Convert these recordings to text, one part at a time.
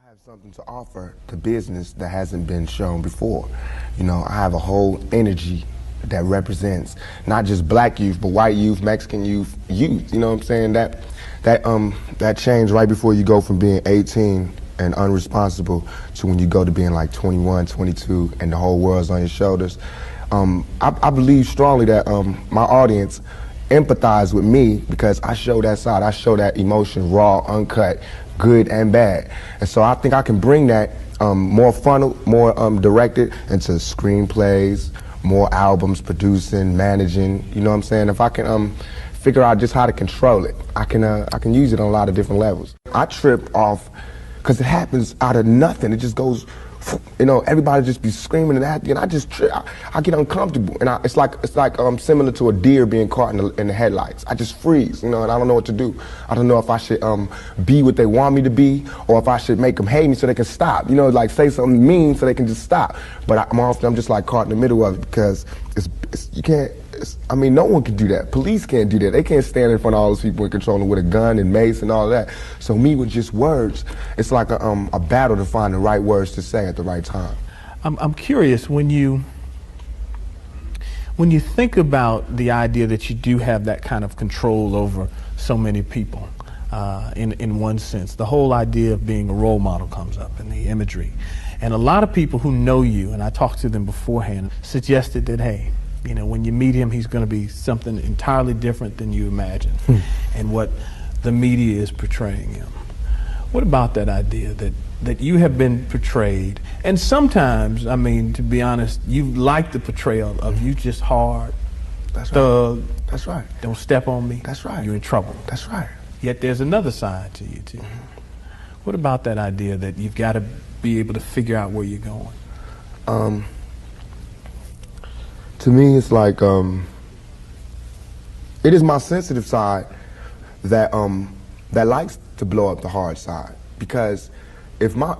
have something to offer to business that hasn't been shown before. You know, I have a whole energy that represents not just black youth, but white youth, Mexican youth, you know what I'm saying? That change right before you go from being 18 and unresponsible to when you go to being like 21, 22, and the whole world's on your shoulders. I believe strongly that my audience empathize with me because I show that side. I show that emotion raw, uncut, good and bad. And so I think I can bring that more funnel, more directed into screenplays, more albums, producing, managing, you know what I'm saying? If I can figure out just how to control it, I can use it on a lot of different levels. I trip off because it happens out of nothing. It just goes, you know, everybody just be screaming and acting, and I just trip. I get uncomfortable, and it's like similar to a deer being caught in the headlights. I just freeze, you know, and I don't know what to do. I don't know if I should be what they want me to be, or if I should make them hate me so they can stop. You know, like say something mean so they can just stop. But I'm just like caught in the middle of it because you can't. I mean, no one can do that. Police can't do that. They can't stand in front of all those people and control them with a gun and mace and all that. So me with just words, it's like a battle to find the right words to say at the right time. I'm curious, when you think about the idea that you do have that kind of control over so many people, in one sense, the whole idea of being a role model comes up in the imagery. And a lot of people who know you, and I talked to them beforehand, suggested that, hey, you know, when you meet him, he's going to be something entirely different than you imagine and what the media is portraying him. What about that idea that you have been portrayed? And sometimes, I mean, to be honest, you like the portrayal of you just hard, That's thug. Right. That's right. Don't step on me. That's right. You're in trouble. That's right. Yet there's another side to you, too. What about that idea that you've got to be able to figure out where you're going? To me, it's like it is my sensitive side that likes to blow up the hard side, because if my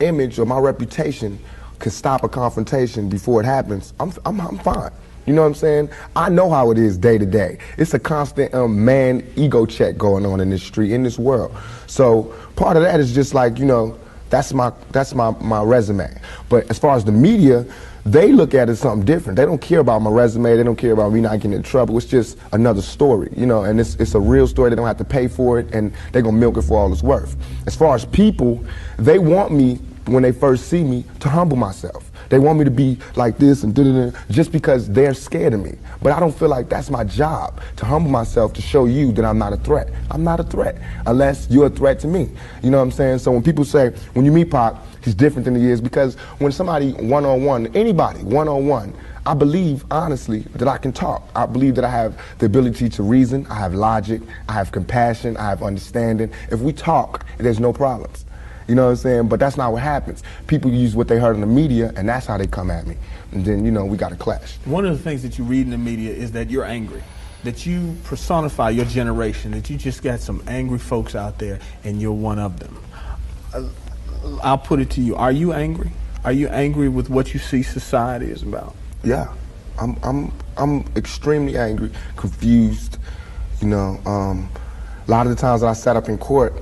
image or my reputation could stop a confrontation before it happens, I'm fine. You know what I'm saying? I know how it is day to day. It's a constant man ego check going on in this street, in this world. So part of that is just like, you know, that's my resume. But as far as the media, they look at it as something different. They don't care about my resume. They don't care about me not getting in trouble. It's just another story, you know, and it's a real story. They don't have to pay for it, and they're going to milk it for all it's worth. As far as people, they want me, when they first see me, to humble myself. They want me to be like this and da-da-da, just because they're scared of me. But I don't feel like that's my job, to humble myself, to show you that I'm not a threat. I'm not a threat, unless you're a threat to me. You know what I'm saying? So when people say, when you meet Pac, he's different than he is, because when somebody one-on-one, anybody one-on-one, I believe, honestly, that I can talk. I believe that I have the ability to reason, I have logic, I have compassion, I have understanding. If we talk, there's no problems. You know what I'm saying? But that's not what happens. People use what they heard in the media, and that's how they come at me. And then, you know, we got to clash. One of the things that you read in the media is that you're angry, that you personify your generation, that you just got some angry folks out there, and you're one of them. I'll put it to you. Are you angry? Are you angry with what you see society is about? Yeah, I'm extremely angry, confused. You know, a lot of the times that I sat up in court,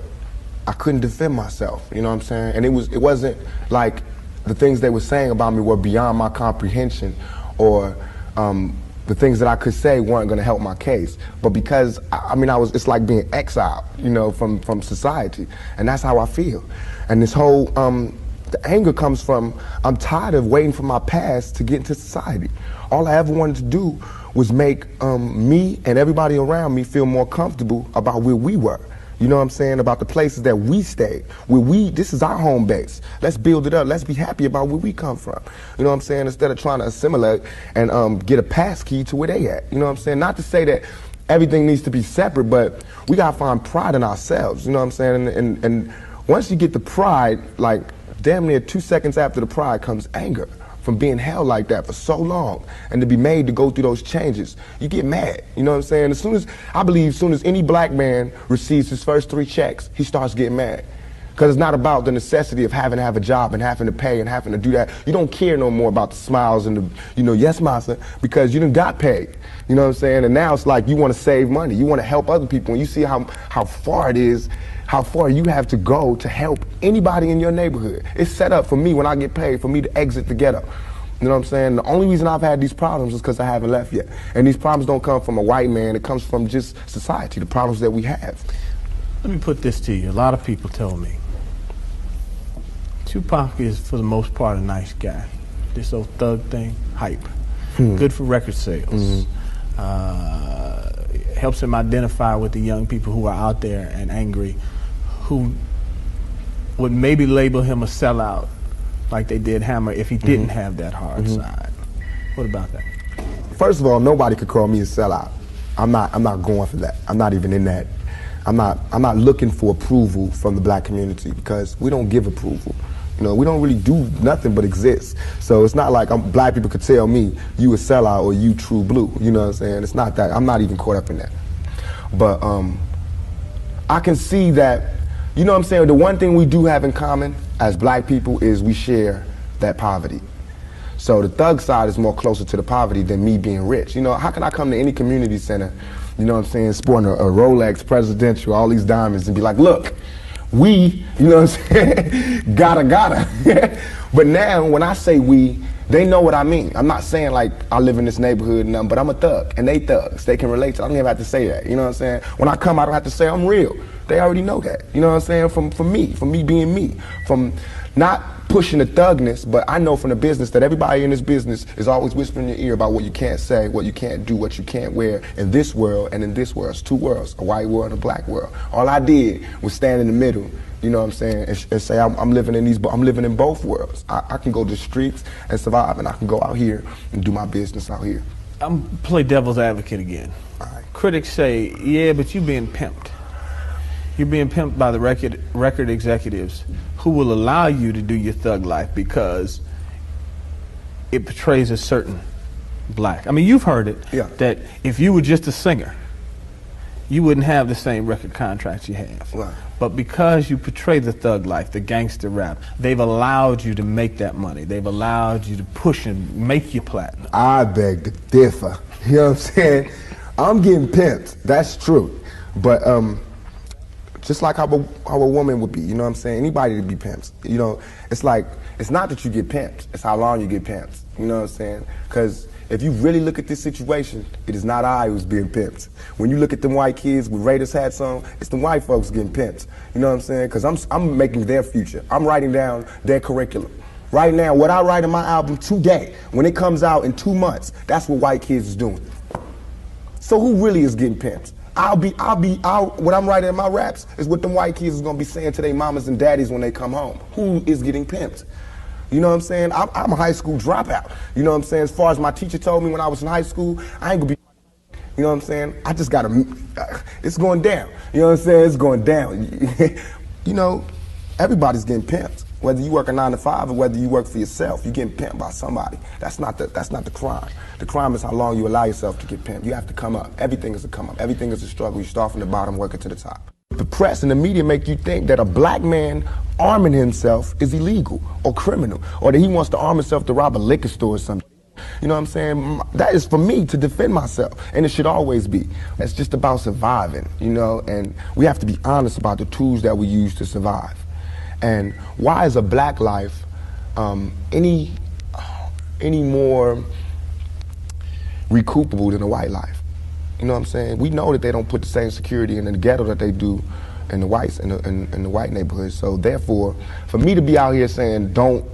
I couldn't defend myself. You know what I'm saying? And it wasn't like the things they were saying about me were beyond my comprehension, or the things that I could say weren't going to help my case. But because it's like being exiled, you know, from society, and that's how I feel. And this whole the anger comes from, I'm tired of waiting for my past to get into society. All I ever wanted to do was make me and everybody around me feel more comfortable about where we were. You know what I'm saying? About the places that we stayed. This is our home base. Let's build it up. Let's be happy about where we come from. You know what I'm saying? Instead of trying to assimilate and get a pass key to where they at. You know what I'm saying? Not to say that everything needs to be separate, but we gotta find pride in ourselves. You know what I'm saying? And once you get the pride, like damn near 2 seconds after the pride comes anger. From being held like that for so long, and to be made to go through those changes, you get mad. You know what I'm saying? I believe as soon as any black man receives his first 3 checks, he starts getting mad. Because it's not about the necessity of having to have a job and having to pay and having to do that. You don't care no more about the smiles and the, you know, yes, massa, because you done got paid. You know what I'm saying? And now it's like you want to save money. You want to help other people. And you see how far it is, how far you have to go to help anybody in your neighborhood. It's set up for me when I get paid for me to exit the ghetto. You know what I'm saying? The only reason I've had these problems is because I haven't left yet. And these problems don't come from a white man, it comes from just society, the problems that we have. Let me put this to you. A lot of people tell me Tupac is, for the most part, a nice guy. This old thug thing, hype. Good for record sales. Helps him identify with the young people who are out there and angry, who would maybe label him a sellout like they did Hammer if he didn't have that hard side. What about that? First of all, nobody could call me a sellout. I'm not going for that. I'm not even in that. I'm not looking for approval from the black community because we don't give approval. You know, we don't really do nothing but exist. So it's not like black people could tell me you a sellout or you true blue. You know what I'm saying? It's not that. I'm not even caught up in that. But I can see that, you know what I'm saying, the one thing we do have in common as black people is we share that poverty. So the thug side is more closer to the poverty than me being rich. You know, how can I come to any community center, you know what I'm saying, sporting a Rolex presidential, all these diamonds, and be like, look, we, you know what I'm saying, gotta. But now when I say we, they know what I mean. I'm not saying like I live in this neighborhood and nothing, but I'm a thug and they thugs. They can relate to it. I don't even have to say that. You know what I'm saying? When I come, I don't have to say I'm real. They already know that. You know what I'm saying? From me being me, from not pushing the thugness, but I know from the business that everybody in this business is always whispering in your ear about what you can't say, what you can't do, what you can't wear in this world and in this world. It's two worlds, a white world and a black world. All I did was stand in the middle, you know what I'm saying, and say I'm living in both worlds. I can go to the streets and survive, and I can go out here and do my business out here. I'm play devil's advocate again. Right. Critics say, yeah, but you're being pimped. You're being pimped by the record executives who will allow you to do your thug life because it portrays a certain black. I mean, you've heard it, that if you were just a singer, you wouldn't have the same record contracts you have. Right. But because you portray the thug life, the gangster rap, they've allowed you to make that money. They've allowed you to push and make you platinum. I beg to differ. You know what I'm saying? I'm getting pimped. That's true. But just like how a woman would be, you know what I'm saying? Anybody to be pimped. You know, it's like, it's not that you get pimped, it's how long you get pimped. You know what I'm saying? Because if you really look at this situation, it is not I who's being pimped. When you look at them white kids with Raiders hats on, it's the white folks getting pimped. You know what I'm saying? Because I'm making their future. I'm writing down their curriculum. Right now, what I write in my album today, when it comes out in 2 months, that's what white kids is doing. So who really is getting pimped? What I'm writing in my raps is what them white kids is gonna be saying to their mamas and daddies when they come home. Who is getting pimped? You know what I'm saying? I'm a high school dropout. You know what I'm saying? As far as my teacher told me when I was in high school, I ain't gonna be, you know what I'm saying? I just gotta, it's going down. You know what I'm saying? It's going down. You know, everybody's getting pimped. Whether you work a 9 to 5 or whether you work for yourself, you're getting pimped by somebody. That's not the crime. The crime is how long you allow yourself to get pimped. You have to come up. Everything is a come up. Everything is a struggle. You start from the bottom, working to the top. The press and the media make you think that a black man arming himself is illegal or criminal, or that he wants to arm himself to rob a liquor store or something. You know what I'm saying? That is for me to defend myself, and it should always be. It's just about surviving, you know, and we have to be honest about the tools that we use to survive. And why is a black life any more recoupable than a white life? You know what I'm saying? We know that they don't put the same security in the ghetto that they do in the whites in the white neighborhoods. So therefore, for me to be out here saying don't,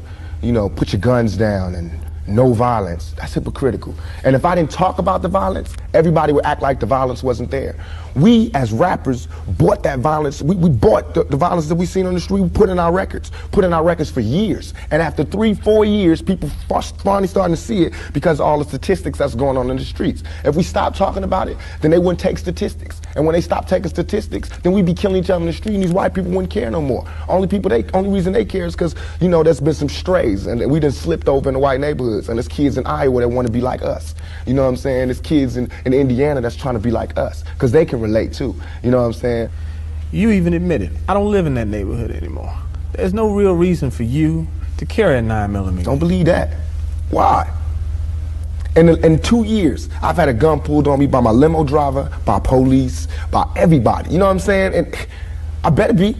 you know, put your guns down and no violence, that's hypocritical. And if I didn't talk about the violence, everybody would act like the violence wasn't there. We as rappers bought that violence. We bought the violence that we seen on the street. We put in our records for years. And after 3-4 years, people finally starting to see it because of all the statistics that's going on in the streets. If we stop talking about it, then they wouldn't take statistics. And when they stop taking statistics, then we'd be killing each other in the street and these white people wouldn't care no more. Only reason they care is because, you know, there's been some strays and we done slipped over in the white neighborhoods, and there's kids in Iowa that want to be like us. You know what I'm saying? There's kids in Indiana that's trying to be like us because they can relate too. You know what I'm saying? You even admitted, I don't live in that neighborhood anymore. There's no real reason for you to carry a 9mm. Don't believe that. Why? In 2 years, I've had a gun pulled on me by my limo driver, by police, by everybody. You know what I'm saying? And I better be.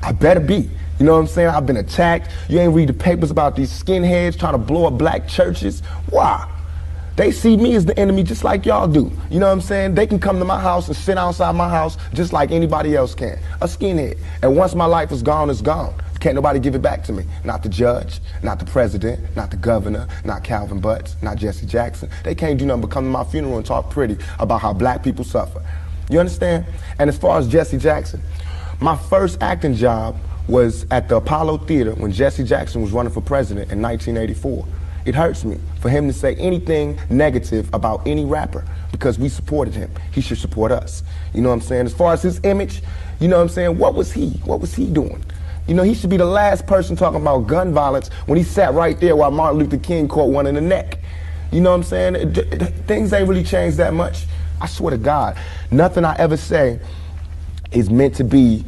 I better be. You know what I'm saying? I've been attacked. You ain't read the papers about these skinheads trying to blow up black churches. Why? They see me as the enemy just like y'all do. You know what I'm saying? They can come to my house and sit outside my house just like anybody else can. A skinhead. And once my life is gone, it's gone. Can't nobody give it back to me. Not the judge, not the president, not the governor, not Calvin Butts, not Jesse Jackson. They can't do nothing but come to my funeral and talk pretty about how black people suffer. You understand? And as far as Jesse Jackson, my first acting job was at the Apollo Theater when Jesse Jackson was running for president in 1984. It hurts me for him to say anything negative about any rapper because we supported him. He should support us. You know what I'm saying? As far as his image, you know what I'm saying? What was he doing? You know, he should be the last person talking about gun violence when he sat right there while Martin Luther King caught one in the neck. You know what I'm saying? Things ain't really changed that much. I swear to God, nothing I ever say is meant to be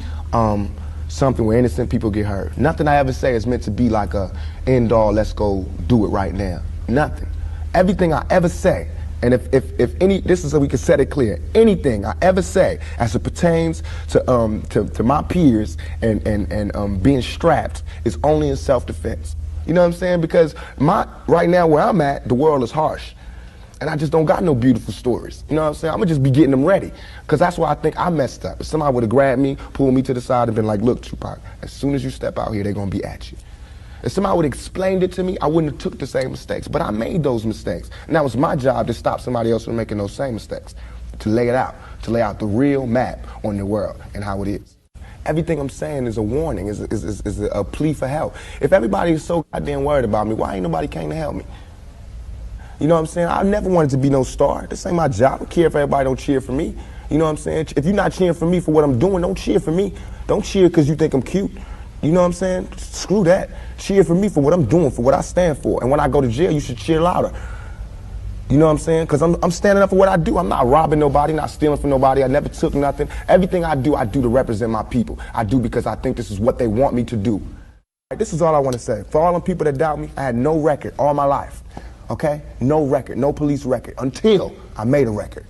something where innocent people get hurt. Nothing I ever say is meant to be like a end all, let's go do it right now. Nothing. Everything I ever say, and if any, this is so we can set it clear, anything I ever say as it pertains to my peers and being strapped is only in self-defense. You know what I'm saying? Because right now where I'm at, the world is harsh. And I just don't got no beautiful stories. You know what I'm saying? I'm gonna just be getting them ready. Because that's why I think I messed up. If somebody would have grabbed me, pulled me to the side and been like, look, Tupac, as soon as you step out here, they're gonna be at you. If somebody would have explained it to me, I wouldn't have took the same mistakes. But I made those mistakes. And that was my job to stop somebody else from making those same mistakes. To lay it out. To lay out the real map on the world and how it is. Everything I'm saying is a warning, is a plea for help. If everybody is so goddamn worried about me, why ain't nobody came to help me? You know what I'm saying? I never wanted to be no star. This ain't my job. I don't care if everybody don't cheer for me. You know what I'm saying? If you're not cheering for me for what I'm doing, don't cheer for me. Don't cheer because you think I'm cute. You know what I'm saying? Screw that. Cheer for me for what I'm doing, for what I stand for. And when I go to jail, you should cheer louder. You know what I'm saying? Because I'm standing up for what I do. I'm not robbing nobody, not stealing from nobody. I never took nothing. Everything I do to represent my people. I do because I think this is what they want me to do. This is all I want to say. For all them people that doubt me, I had no record all my life. Okay? No record, no police record, until I made a record.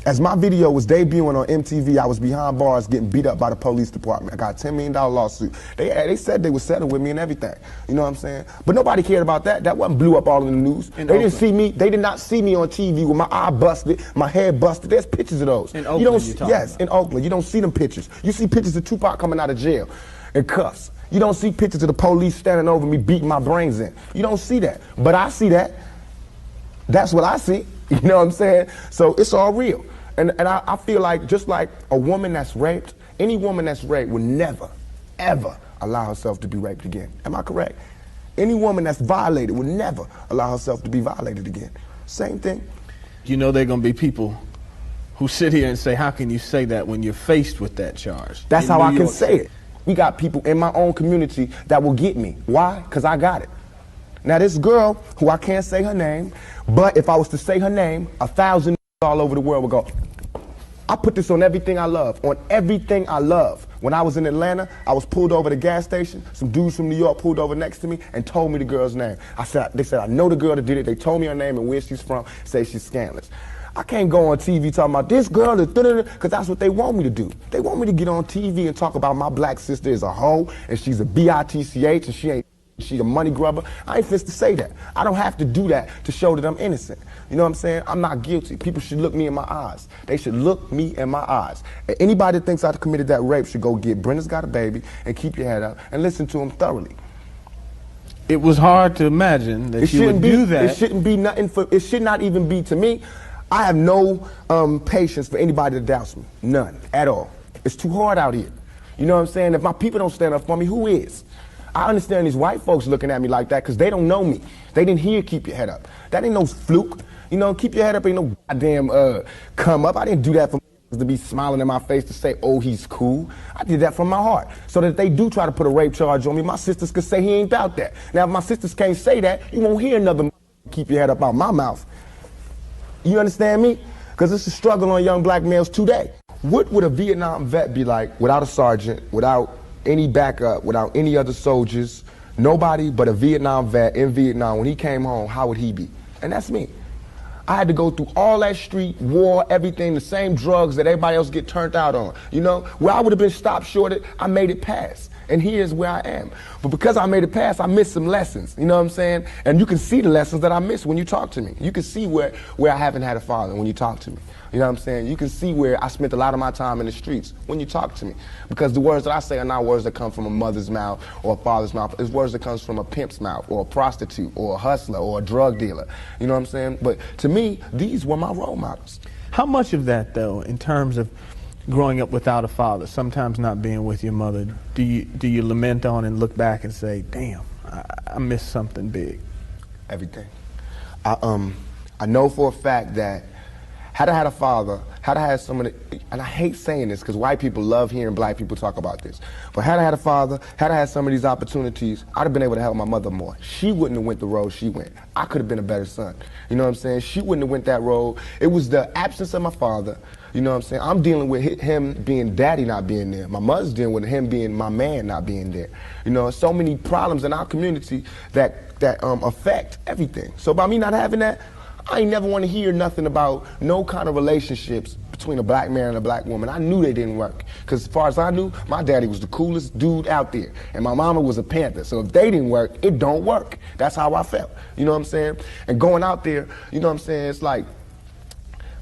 As my video was debuting on MTV, I was behind bars getting beat up by the police department. I got a $10 million lawsuit. They said they would settle with me and everything. You know what I'm saying? But nobody cared about that. That wasn't blew up all in the news. They didn't see me. They did not see me on TV with my eye busted, my head busted. There's pictures of those. In Oakland, yes, in Oakland. You don't see them pictures. You see pictures of Tupac coming out of jail in cuffs. You don't see pictures of the police standing over me beating my brains in. You don't see that. But I see that. That's what I see. You know what I'm saying? So it's all real. And I feel like just like a woman that's raped, any woman that's raped would never, ever allow herself to be raped again. Am I correct? Any woman that's violated would never allow herself to be violated again. Same thing. You know there are going to be people who sit here and say, how can you say that when you're faced with that charge? That's how I can say it. We got people in my own community that will get me. Why? Because I got it. Now this girl, who I can't say her name, but if I was to say her name, 1,000 all over the world would go, I put this on everything I love, on everything I love. When I was in Atlanta, I was pulled over at a gas station. Some dudes from New York pulled over next to me and told me the girl's name. They said, I know the girl that did it. They told me her name and where she's from, say she's scandalous. I can't go on TV talking about this girl, because that's what they want me to do. They want me to get on TV and talk about my black sister as a hoe, and she's a bitch, and she's a money grubber. I ain't fit to say that. I don't have to do that to show that I'm innocent. You know what I'm saying? I'm not guilty. People should look me in my eyes. They should look me in my eyes. And anybody that thinks I committed that rape should go get Brenda's Got a Baby and keep your head up and listen to him thoroughly. It was hard to imagine that you would do that. It shouldn't be nothing for, it should not even be to me. I have no patience for anybody that doubts me. None at all. It's too hard out here. You know what I'm saying? If my people don't stand up for me, who is? I understand these white folks looking at me like that because they don't know me. They didn't hear keep your head up. That ain't no fluke. You know, keep your head up ain't no goddamn come up. I didn't do that for to be smiling in my face to say, oh, he's cool. I did that from my heart. So that if they do try to put a rape charge on me, my sisters could say he ain't about that. Now, if my sisters can't say that, you won't hear another keep your head up out my mouth. You understand me? Because it's a struggle on young black males today. What would a Vietnam vet be like without a sergeant, without any backup, without any other soldiers, nobody but a Vietnam vet in Vietnam? When he came home, how would he be? And that's me. I had to go through all that street, war, everything, the same drugs that everybody else get turned out on. You know, where I would have been stopped shorted, I made it past. And here's where I am. But because I made it past, I missed some lessons, you know what I'm saying? And you can see the lessons that I missed when you talk to me. You can see where I haven't had a father when you talk to me. You know what I'm saying? You can see where I spent a lot of my time in the streets when you talk to me. Because the words that I say are not words that come from a mother's mouth or a father's mouth. It's words that comes from a pimp's mouth or a prostitute or a hustler or a drug dealer. You know what I'm saying? But to me, these were my role models. How much of that, though, in terms of growing up without a father, sometimes not being with your mother, do you lament on and look back and say, damn, I missed something big? Everything. I know for a fact that had I had a father, had I had someone, and I hate saying this because white people love hearing black people talk about this, but had I had a father, had I had some of these opportunities, I'd have been able to help my mother more. She wouldn't have went the road she went. I could have been a better son. You know what I'm saying? She wouldn't have went that road. It was the absence of my father. You know what I'm saying? I'm dealing with him being daddy not being there. My mother's dealing with him being my man not being there. You know, so many problems in our community that affect everything. So by me not having that, I ain't never want to hear nothing about no kind of relationships between a black man and a black woman. I knew they didn't work. Because as far as I knew, my daddy was the coolest dude out there. And my mama was a Panther. So if they didn't work, it don't work. That's how I felt. You know what I'm saying? And going out there, you know what I'm saying? It's like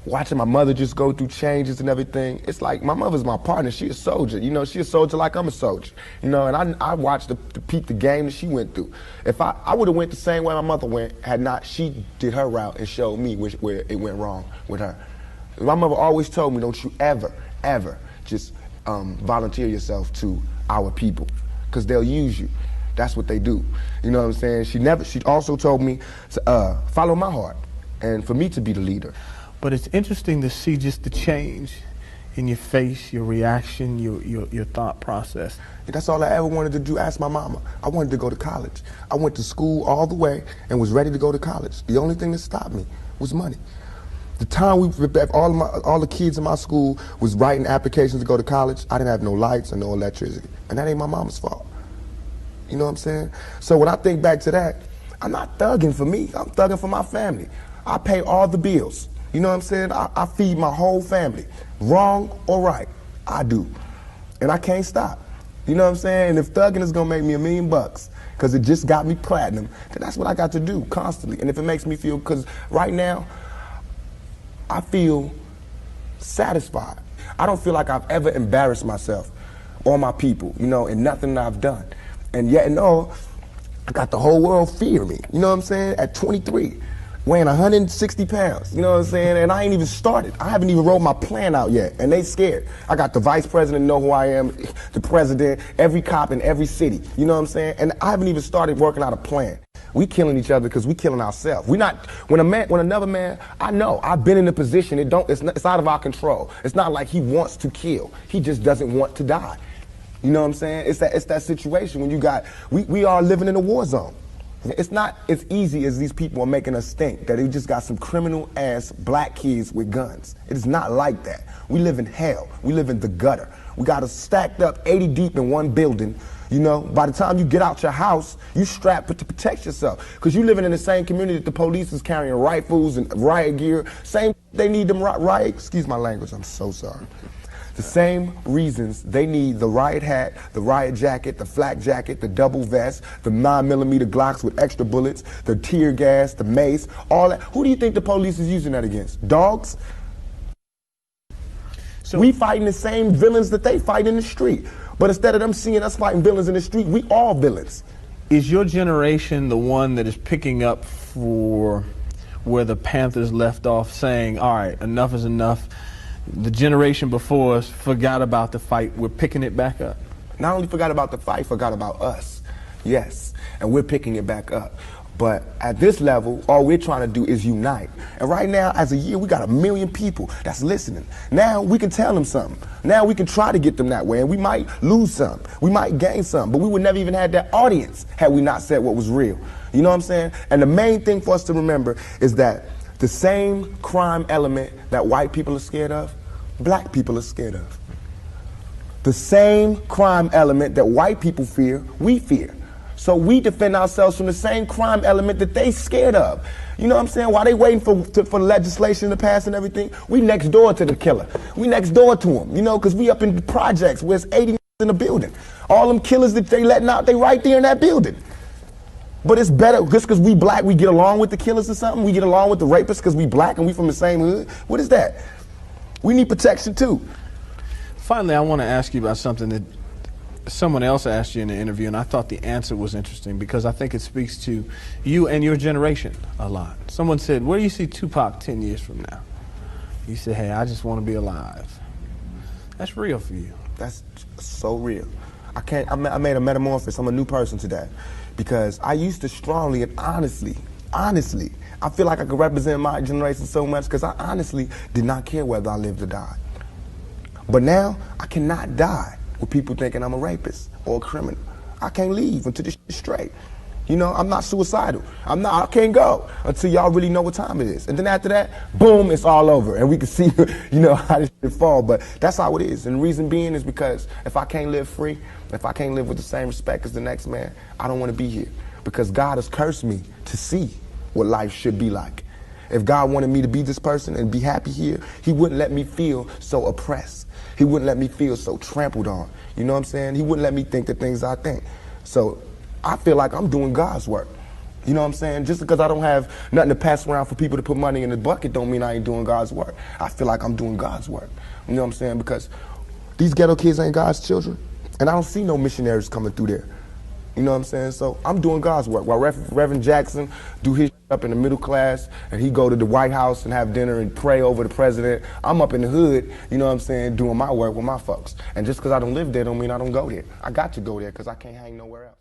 watching my mother just go through changes and everything. It's like my mother's my partner. She a soldier. You know, she a soldier like I'm a soldier. You know, and I watched the peep the game that she went through. If I would have went the same way my mother went, had not she did her route and showed me where it went wrong with her. My mother always told me, don't you ever, ever just volunteer yourself to our people, because they'll use you. That's what they do. You know what I'm saying? She also told me to follow my heart and for me to be the leader. But it's interesting to see just the change in your face, your reaction, your thought process. That's all I ever wanted to do. Ask my mama. I wanted to go to college. I went to school all the way and was ready to go to college. The only thing that stopped me was money. The time all the kids in my school was writing applications to go to college, I didn't have no lights and no electricity. And that ain't my mama's fault. You know what I'm saying? So when I think back to that, I'm not thugging for me. I'm thugging for my family. I pay all the bills. You know what I'm saying? I feed my whole family. Wrong or right, I do. And I can't stop. You know what I'm saying? And if thugging is gonna make me $1 million because it just got me platinum, then that's what I got to do constantly. And if it makes me feel, because right now, I feel satisfied. I don't feel like I've ever embarrassed myself or my people, you know, in nothing that I've done. And yet and all, I got the whole world fearing me. You know what I'm saying? At 23. Weighing 160 pounds, you know what I'm saying? And I ain't even started. I haven't even wrote my plan out yet, and they scared. I got the vice president know who I am, the president, every cop in every city, you know what I'm saying? And I haven't even started working out a plan. We killing each other because we killing ourselves. We not, when another man, I know, I've been in a position, it's out of our control. It's not like he wants to kill. He just doesn't want to die. You know what I'm saying? It's that situation when you got, we are living in a war zone. It's not as easy as these people are making us think, that they just got some criminal ass black kids with guns. It is not like that. We live in hell. We live in the gutter. We got us stacked up 80 deep in one building. You know, by the time you get out your house, you strapped to protect yourself. Because you living in the same community that the police is carrying rifles and riot gear. Same, they need them riot, excuse my language, I'm so sorry. The same reasons they need the riot hat, the riot jacket, the flak jacket, the double vest, the 9mm Glocks with extra bullets, the tear gas, the mace, all that. Who do you think the police is using that against? Dogs? So we fighting the same villains that they fight in the street. But instead of them seeing us fighting villains in the street, we all villains. Is your generation the one that is picking up for where the Panthers left off, saying, all right, enough is enough? The generation before us forgot about the fight. We're picking it back up. Not only forgot about the fight, forgot about us. Yes, and we're picking it back up. But at this level, all we're trying to do is unite. And right now, as a year, we got 1 million people that's listening. Now we can tell them something. Now we can try to get them that way, and we might lose some. We might gain some, but we would never even have that audience had we not said what was real. You know what I'm saying? And the main thing for us to remember is that the same crime element that white people are scared of, black people are scared of. The same crime element that white people fear, we fear. So we defend ourselves from the same crime element that they scared of. You know what I'm saying? While they waiting for legislation to pass and everything, we next door to the killer. We next door to him, you know, because we up in the projects where it's 80 in the building. All them killers that they letting out, they right there in that building. But it's better, just because we black, we get along with the killers or something? We get along with the rapists because we black and we from the same hood? What is that? We need protection too. Finally, I want to ask you about something that someone else asked you in the interview, and I thought the answer was interesting because I think it speaks to you and your generation a lot. Someone said, where do you see Tupac 10 years from now? You said, hey, I just want to be alive. That's real for you. That's so real. I made a metamorphosis. I'm a new person today because I used to strongly and honestly, I feel like I could represent my generation so much because I honestly did not care whether I lived or died. But now I cannot die with people thinking I'm a rapist or a criminal. I can't leave until this shit's straight. You know, I'm not suicidal. I can't go until y'all really know what time it is. And then after that, boom, it's all over. And we can see, you know, how this shit fall. But that's how it is. And the reason being is because if I can't live free, if I can't live with the same respect as the next man, I don't want to be here. Because God has cursed me to see what life should be like. If God wanted me to be this person and be happy here, he wouldn't let me feel so oppressed. He wouldn't let me feel so trampled on. You know what I'm saying? He wouldn't let me think the things I think. So I feel like I'm doing God's work. You know what I'm saying? Just because I don't have nothing to pass around for people to put money in the bucket don't mean I ain't doing God's work. I feel like I'm doing God's work. You know what I'm saying? Because these ghetto kids ain't God's children. And I don't see no missionaries coming through there. You know what I'm saying? So I'm doing God's work. While Reverend Jackson do his up in the middle class and he go to the White House and have dinner and pray over the president, I'm up in the hood, you know what I'm saying, doing my work with my folks. And just because I don't live there don't mean I don't go there. I got to go there because I can't hang nowhere else.